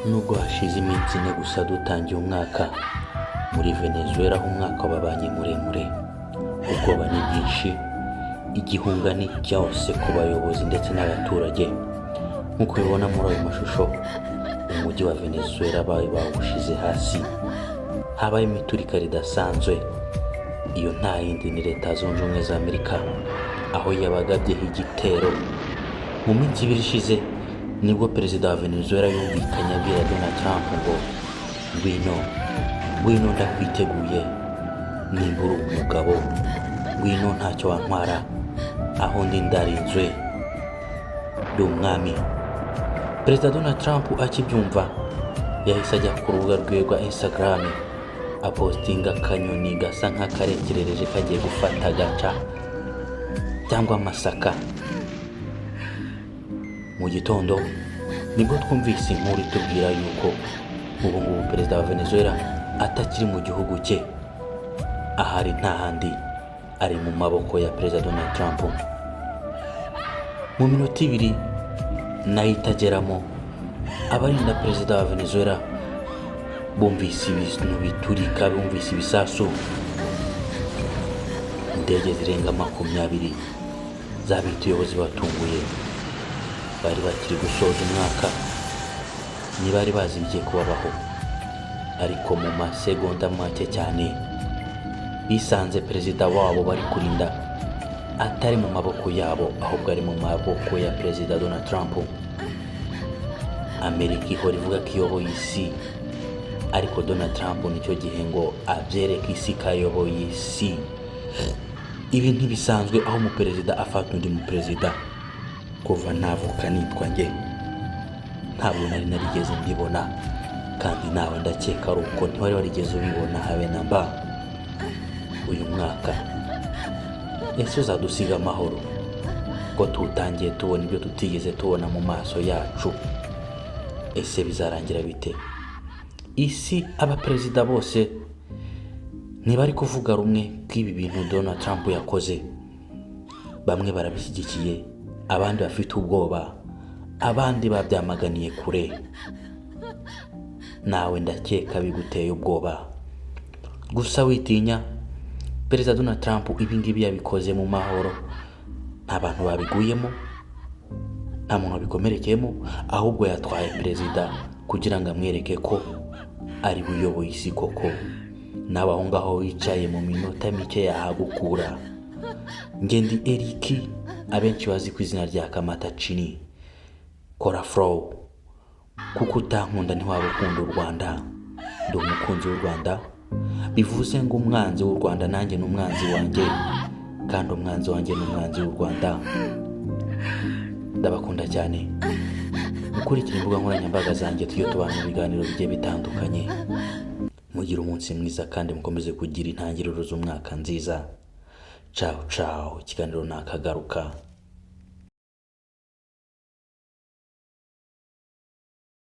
Nubwo hashize iminsi ine gusa dutangiye umwaka, muri Venezuela aho umwaka wabanye muremure, ubwoba ni bwinshi, igihunga ni cyose ku bayobozi ndetse n'abaturage. Nk'uko ubibona muri ayo mashusho, umujyi wa Venezuela bawushize hasi, habaye imiturika ridasanzwe. Iyo nta yindi ni Leta Zunze Ubumwe za Amerika, aho yabagabyeho igitero. Mu minsi ibiri ishize nibwo perezida wa Venezuela yumvikanye abwira Donald Trump ngo ngwino ndakwiteguye, nimba uri umugabo ngwino ntacyo wantwara, aho ndi ndarinzwe, ndi umwami. Perezida Donald Trump akibyumva yahise ajya ku rubuga rwe rwa Instagram apostinga akanyoni gasa nk'akarekerereje kagiye gufata agaca cyangwa amasaka. Mu gitondo nibwo twumvise inkuru itubwira yuko ubu ngubu perezida wa Venezuela atakiri mu gihugu cye, ahari nta handi, ari mu maboko ya perezida Donald Trump. Mu minota ibiri nayo itageramo, abarinda perezida wa Venezuela bumvise ibintu biturika, bumvise ibisasu. Indege zirenga 20 zabita ubuyobozi batunguye, bari bakiri gusoza umwaka, ntibari bazi ibigiye kubabaho, ariko mu masegonda make cyane bisanze perezida wabo bari kurinda atari mu maboko yabo, ahubwo ari mu maboko ya perezida Donald Trump. Amerika ihora ivuga ko iyoboye isi, ariko Donald Trump nicyo gihe ngo abyereke isi ko ayoboye isi. Ibi ntibisanzwe aho umuperezida afata undi muperezida. Kuva navuka nitwa njye, ntabwo nari narigeze mbibona, kandi nawe ndakeka ari uko ntiwari warigeze ubibona habe na mba. Uyu mwaka ese uzadusiga amahoro ko tutangiye tubona ibyo tutigeze tubona mu maso yacu? Ese bizarangira bite? Isi abaperezida bose ntibari kuvuga rumwe k'ibi bintu Donald Trump yakoze. Bamwe barabishyigikiye, abandi bafite ubwoba, abandi babyamaganiye kure. Nawe ndakeka biguteye ubwoba, gusa witinya. Perezida Donald Trump ibi ngibi yabikoze mu mahoro, nta bantu babiguyemo, nta muntu wabikomerekeyemo, ahubwo yatwaye perezida kugira ngo amwereke ko ari buyoboye isi koko. Nawe aho ngaho wicaye mu minota mike yahagukura. Ngendi Eric, abenshi bazi ku izina rya Kamatachini, kora flow, kuko utankunda ntiwaba ukunda u Rwanda. Ndi umukunzi w'u Rwanda, bivuze ngo umwanzi w'u Rwanda nanjye ni umwanzi wanjye, kandi umwanzi wanjye ni umwanzi w'u Rwanda. Ndabakunda cyane. Mukurikira imbuga nkoranyambaga zanjye, tujye tubana mu biganiro bigiye bitandukanye. Mugire umunsi mwiza kandi mukomeze kugira intangiriro z'umwaka nziza. Ciao ciao, ikiganiro nakagaruka.